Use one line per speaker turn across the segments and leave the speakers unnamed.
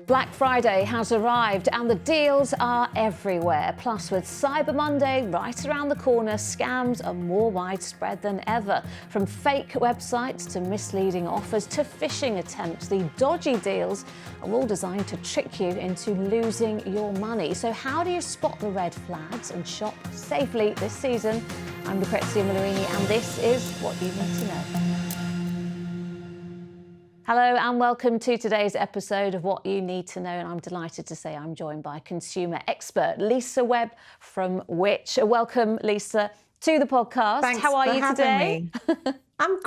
Black Friday has arrived and the deals are everywhere. Plus, with Cyber Monday right around the corner, scams are more widespread than ever. From fake websites to misleading offers to phishing attempts, the dodgy deals are all designed to trick you into losing your money. So how do you spot the red flags and shop safely this season? I'm Lucrezia Millarini and this is What You Need to Know. Hello and welcome to today's episode of What You Need to Know, and I'm delighted to say I'm joined by consumer expert Lisa Webb from Which. Welcome, Lisa, to the podcast.
Thanks.
How are you today?
I'm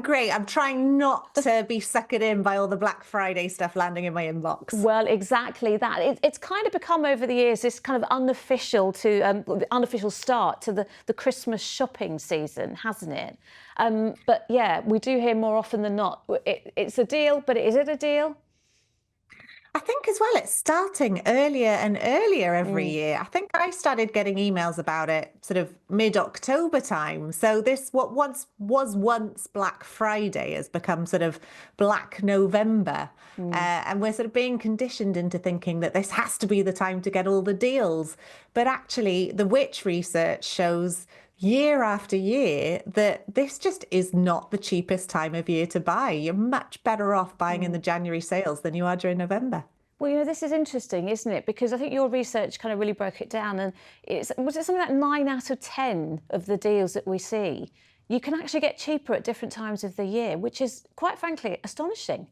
great. I'm trying not to be suckered in by all the Black Friday stuff landing in my inbox.
Well, exactly that. It's kind of become over the years this kind of unofficial start to the Christmas shopping season, hasn't it? But yeah, we do hear more often than not, it's a deal, but is it a deal?
I think as well, it's starting earlier and earlier every year. I think I started getting emails about it sort of mid-October time. So this, what was once Black Friday, has become sort of Black November. And we're sort of being conditioned into thinking that this has to be the time to get all the deals. But actually, the Which research shows year after year that this just is not the cheapest time of year to buy. You're much better off buying in the January sales than you are during November.
Well, you know, this is interesting, isn't it? Because I think your research kind of really broke it down, and was it something like 9 out of 10 of the deals that we see, you can actually get cheaper at different times of the year, which is quite frankly astonishing.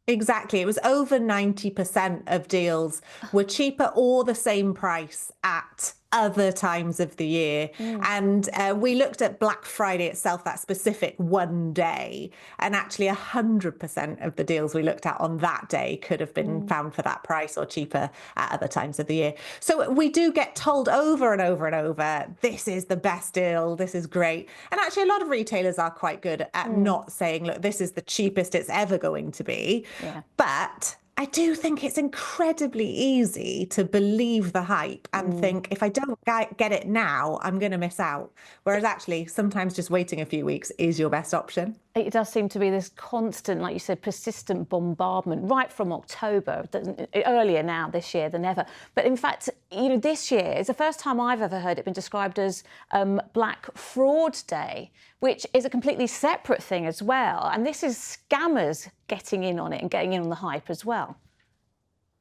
Exactly. It was over 90% of deals were cheaper or the same price at other times of the year. And we looked at Black Friday itself, that specific one day, and actually 100% of the deals we looked at on that day could have been found for that price or cheaper at other times of the year. So we do get told over and over and over, this is the best deal, this is great. And actually a lot of retailers are quite good at not saying, look, this is the cheapest it's ever going to be.
Yeah.
But I do think it's incredibly easy to believe the hype and think, if I don't get it now, I'm going to miss out. Whereas actually, sometimes just waiting a few weeks is your best option.
It does seem to be this constant, like you said, persistent bombardment right from October, earlier now this year than ever. But in fact, you know, this year is the first time I've ever heard it been described as Black Fraud Day, which is a completely separate thing as well. And this is scammers getting in on it and getting in on the hype as well.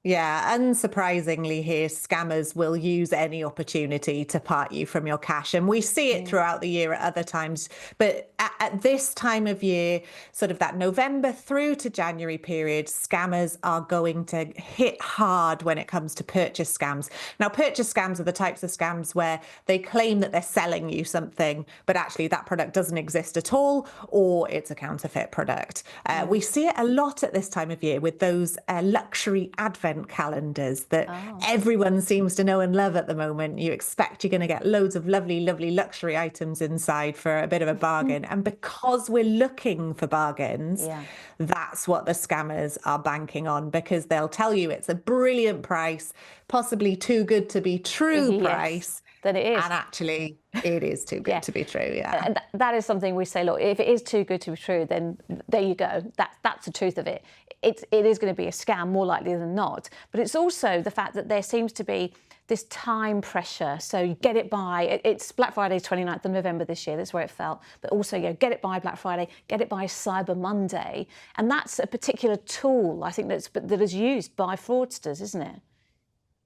Yeah, unsurprisingly here, scammers will use any opportunity to part you from your cash. And we see it throughout the year at other times. But at this time of year, sort of that November through to January period, scammers are going to hit hard when it comes to purchase scams. Now, purchase scams are the types of scams where they claim that they're selling you something, but actually that product doesn't exist at all, or it's a counterfeit product. We see it a lot at this time of year with those luxury advent calendars that everyone seems to know and love at the moment. You expect you're going to get loads of lovely, lovely luxury items inside for a bit of a bargain. And because we're looking for bargains, that's what the scammers are banking on, because they'll tell you it's a brilliant price, possibly too good to be true price.
That it is.
And actually, it is too good to be true,
And that is something we say, look, if it is too good to be true, then there you go. That's the truth of it. It is going to be a scam more likely than not. But it's also the fact that there seems to be this time pressure. So you get it by, it's Black Friday, 29th of November this year, that's where it fell. But also, you know, get it by Black Friday, get it by Cyber Monday. And that's a particular tool, I think, that is used by fraudsters, isn't it?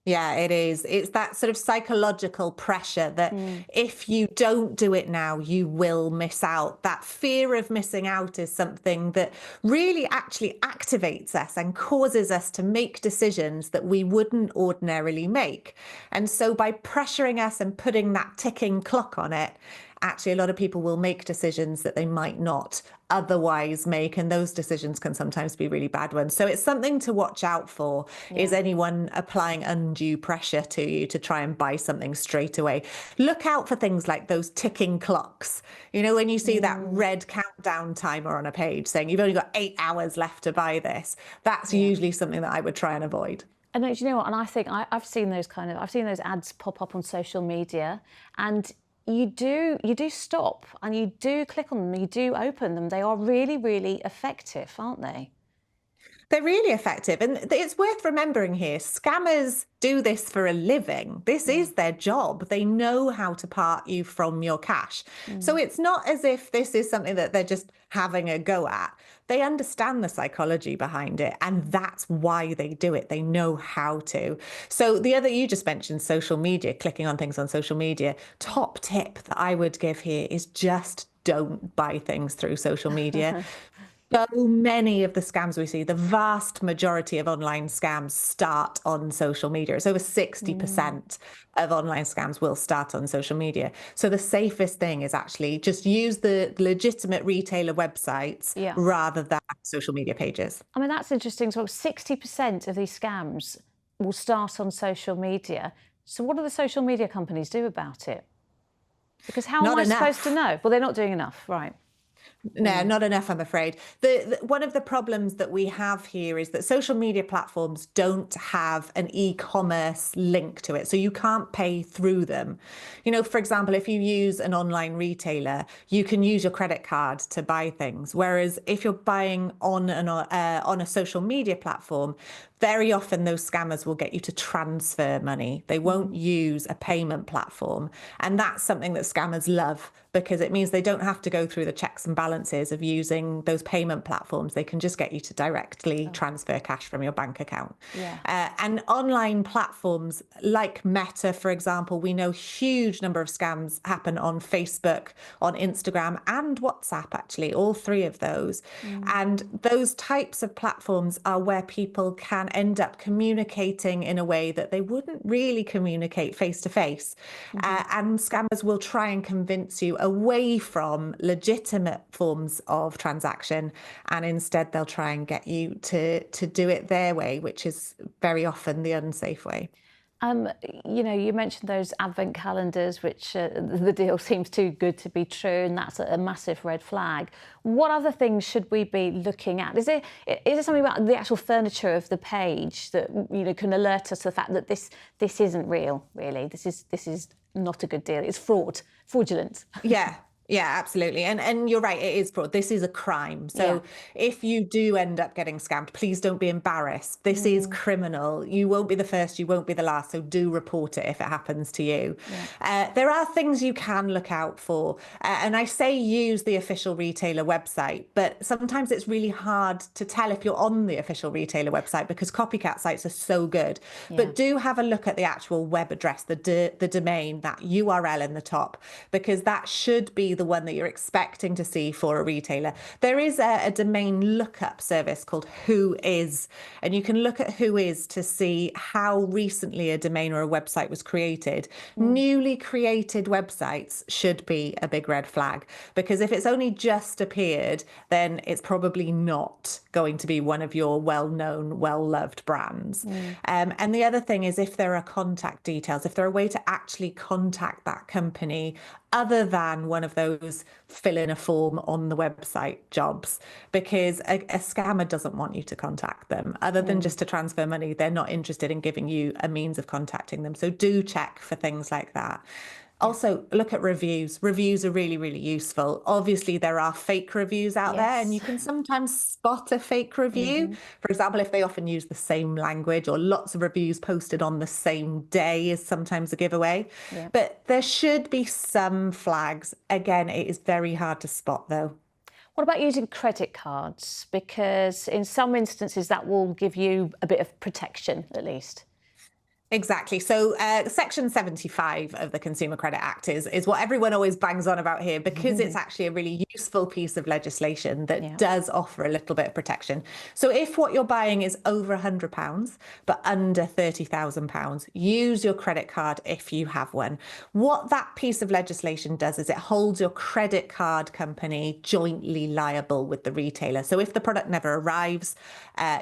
Yeah, it is. It's that sort of psychological pressure that if you don't do it now, you will miss out. That fear of missing out is something that really actually activates us and causes us to make decisions that we wouldn't ordinarily make. And so by pressuring us and putting that ticking clock on it, actually a lot of people will make decisions that they might not otherwise make, and those decisions can sometimes be really bad ones. So it's something to watch out for. Is anyone applying undue pressure to you to try and buy something straight away? Look out for things like those ticking clocks. You know, when you see that red countdown timer on a page saying you've only got 8 hours left to buy this, that's usually something that I would try and avoid.
And do you know what? And I think I've seen those ads pop up on social media, and you do stop and you do click on them, you do open them. They are really, really effective, aren't they?
They're really effective. And it's worth remembering here, scammers do this for a living. This
Yeah.
is their job. They know how to part you from your cash. So it's not as if this is something that they're just having a go at. They understand the psychology behind it, and that's why they do it. They know how to. So the other, you just mentioned social media, clicking on things on social media. Top tip that I would give here is just don't buy things through social media. So many of the scams we see, the vast majority of online scams start on social media. It's over 60% of online scams will start on social media. So the safest thing is actually just use the legitimate retailer websites
Yeah.
rather than social media pages.
I mean, that's interesting. So 60% of these scams will start on social media. So what do the social media companies do about it? Because how am
Not
I supposed to
enough.
know? Well, they're not doing enough, right?
No, not enough, I'm afraid. One of the problems that we have here is that social media platforms don't have an e-commerce link to it, so you can't pay through them. You know, for example, if you use an online retailer, you can use your credit card to buy things. Whereas if you're buying on a social media platform, very often those scammers will get you to transfer money. They won't use a payment platform, and that's something that scammers love because it means they don't have to go through the checks and balances of using those payment platforms. They can just get you to directly transfer cash from your bank account.
Yeah.
And online platforms like Meta, for example, we know huge number of scams happen on Facebook, on Instagram, and WhatsApp, actually, all three of those. And those types of platforms are where people can end up communicating in a way that they wouldn't really communicate face to face. And scammers will try and convince you away from legitimate forms of transaction, and instead they'll try and get you to do it their way, which is very often the unsafe way.
You know, you mentioned those advent calendars, which the deal seems too good to be true, and that's a massive red flag. What other things should we be looking at? Is there something about the actual furniture of the page that, you know, can alert us to the fact that this isn't real, really? This is not a good deal. It's fraudulent.
Yeah. Yeah, absolutely. And you're right, it is fraud. This is a crime. So if you do end up getting scammed, please don't be embarrassed. This is criminal. You won't be the first, you won't be the last. So do report it if it happens to you. There are things you can look out for. And I say use the official retailer website, but sometimes it's really hard to tell if you're on the official retailer website because copycat sites are so good. But do have a look at the actual web address, the domain, that URL in the top, because that should be the one that you're expecting to see for a retailer. There is a domain lookup service called Whois, and you can look at Whois to see how recently a domain or a website was created. Newly created websites should be a big red flag, because if it's only just appeared, then it's probably not going to be one of your well-known, well-loved brands. And the other thing is, if there are contact details, if there are a way to actually contact that company other than one of those fill in a form on the website jobs, because a scammer doesn't want you to contact them other than just to transfer money. They're not interested in giving you a means of contacting them. So do check for things like that. Also, look at reviews. Reviews are really, really useful. Obviously, there are fake reviews out there, and you can sometimes spot a fake review. For example, if they often use the same language, or lots of reviews posted on the same day is sometimes a giveaway. But there should be some flags. Again, it is very hard to spot, though.
What about using credit cards? Because in some instances that will give you a bit of protection, at least.
Exactly. So Section 75 of the Consumer Credit Act is what everyone always bangs on about here, because it's actually a really useful piece of legislation that does offer a little bit of protection. So if what you're buying is over £100 but under £30,000, use your credit card if you have one. What that piece of legislation does is it holds your credit card company jointly liable with the retailer. So if the product never arrives,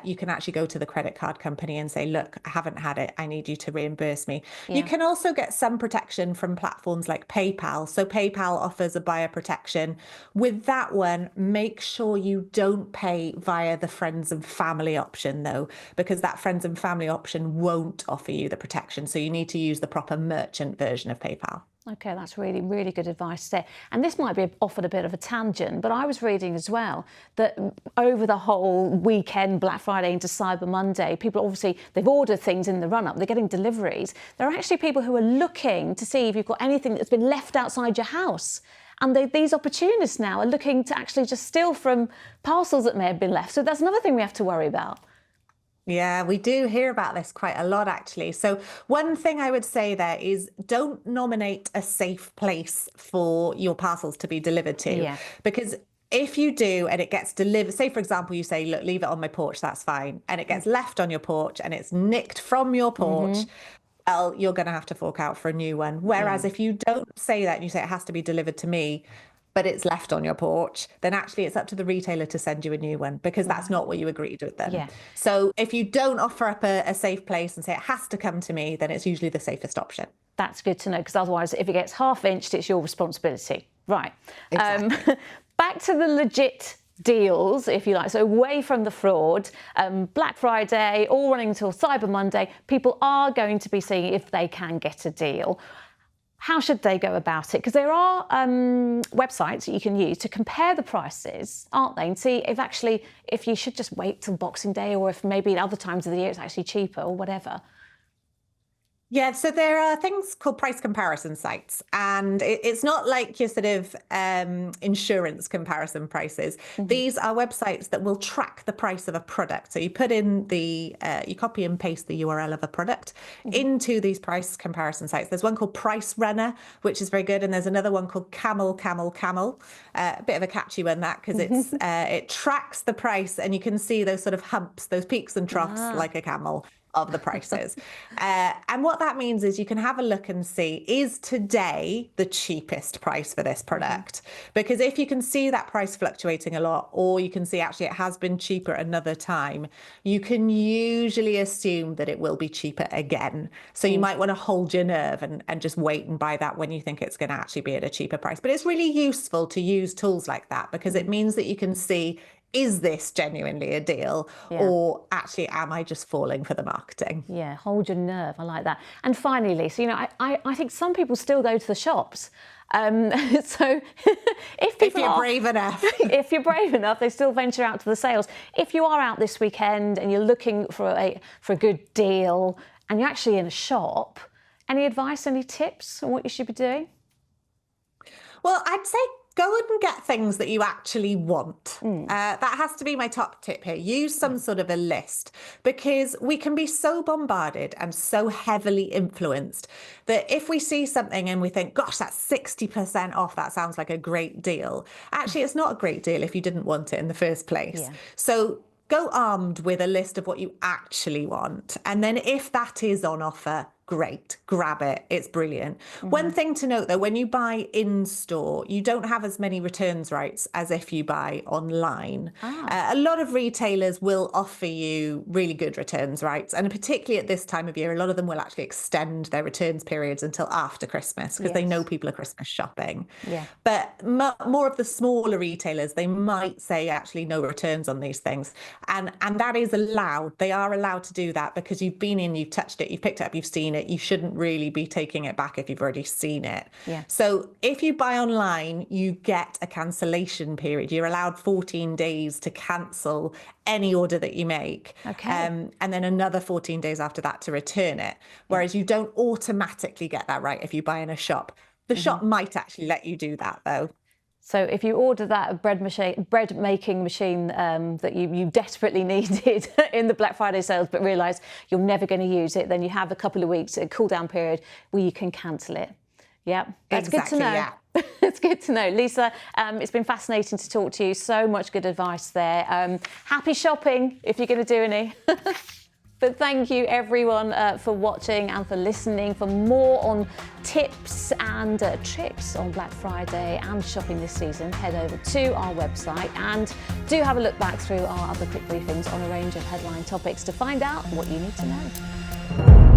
you can actually go to the credit card company and say, look, I haven't had it. I need you to reimburse me. You can also get some protection from platforms like PayPal. So PayPal offers a buyer protection. With that one, make sure you don't pay via the friends and family option, though, because that friends and family option won't offer you the protection. So you need to use the proper merchant version of PayPal.
Okay, that's really, really good advice there. And this might be offered a bit of a tangent, but I was reading as well that over the whole weekend, Black Friday into Cyber Monday, people obviously, they've ordered things in the run-up, they're getting deliveries. There are actually people who are looking to see if you've got anything that's been left outside your house. And these opportunists now are looking to actually just steal from parcels that may have been left. So that's another thing we have to worry about.
Yeah, we do hear about this quite a lot, actually. So one thing I would say there is don't nominate a safe place for your parcels to be delivered to.
Yeah.
Because if you do and it gets delivered, say, for example, you say, look, leave it on my porch, that's fine. And it gets left on your porch and it's nicked from your porch. Well, you're going to have to fork out for a new one. Whereas if you don't say that and you say it has to be delivered to me, but it's left on your porch, then actually it's up to the retailer to send you a new one because that's not what you agreed with them.
Yeah.
So if you don't offer up a safe place and say it has to come to me, then it's usually the safest option.
That's good to know, because otherwise, if it gets half-inched, it's your responsibility. Right.
Exactly.
Back to the legit deals, if you like, so away from the fraud. Black Friday, all running until Cyber Monday, people are going to be seeing if they can get a deal. How should they go about it? Because there are websites that you can use to compare the prices, aren't they? And see if you should just wait till Boxing Day, or if maybe at other times of the year it's actually cheaper or whatever.
Yeah, so there are things called price comparison sites, and it's not like your sort of insurance comparison prices. These are websites that will track the price of a product. So you put in you copy and paste the URL of a product into these price comparison sites. There's one called Price Runner, which is very good, and there's another one called Camel. A bit of a catchy one, that, because it tracks the price, and you can see those sort of humps, those peaks and troughs like a camel of the prices. And what that means is you can have a look and see, is today the cheapest price for this product? Because if you can see that price fluctuating a lot, or you can see actually it has been cheaper another time, you can usually assume that it will be cheaper again. So you might want to hold your nerve and just wait and buy that when you think it's going to actually be at a cheaper price. But it's really useful to use tools like that, because it means that you can see, is this genuinely a deal, or actually am I just falling for the marketing?
Yeah, hold your nerve. I like that. And finally, Lisa, I think some people still go to the shops. So if
you're brave enough.
If you're brave enough, they still venture out to the sales. If you are out this weekend and you're looking for a good deal and you're actually in a shop, any advice, any tips on what you should be doing?
Well, I'd say go and get things that you actually want. That has to be my top tip here. Use some sort of a list, because we can be so bombarded and so heavily influenced that if we see something and we think, gosh, that's 60% off, that sounds like a great deal. Actually, it's not a great deal if you didn't want it in the first place.
Yeah.
So go armed with a list of what you actually want. And then if that is on offer, great, grab it. It's brilliant. One thing to note, though, when you buy in store, you don't have as many returns rights as if you buy online. A lot of retailers will offer you really good returns rights, and particularly at this time of year, a lot of them will actually extend their returns periods until after Christmas, because they know people are Christmas shopping.
Yeah.
But more of the smaller retailers, they might say actually no returns on these things, and that is allowed. They are allowed to do that, because you've been in, you've touched it, you've picked it up, you've seen it. You shouldn't really be taking it back if you've already seen it.
Yeah.
So if you buy online, you get a cancellation period. You're allowed 14 days to cancel any order that you make.
Okay.
And then another 14 days after that to return it. Whereas you don't automatically get that right if you buy in a shop. The shop might actually let you do that, though.
So if you order that bread making machine that you desperately needed in the Black Friday sales, but realise you're never going to use it, then you have a couple of weeks, a cool down period where you can cancel it. Yeah, that's
exactly,
good to know.
Yeah.
It's good to know. Lisa, it's been fascinating to talk to you. So much good advice there. Happy shopping if you're going to do any. But thank you, everyone, for watching and for listening. For more on tips and tricks on Black Friday and shopping this season, head over to our website and do have a look back through our other quick briefings on a range of headline topics to find out what you need to know.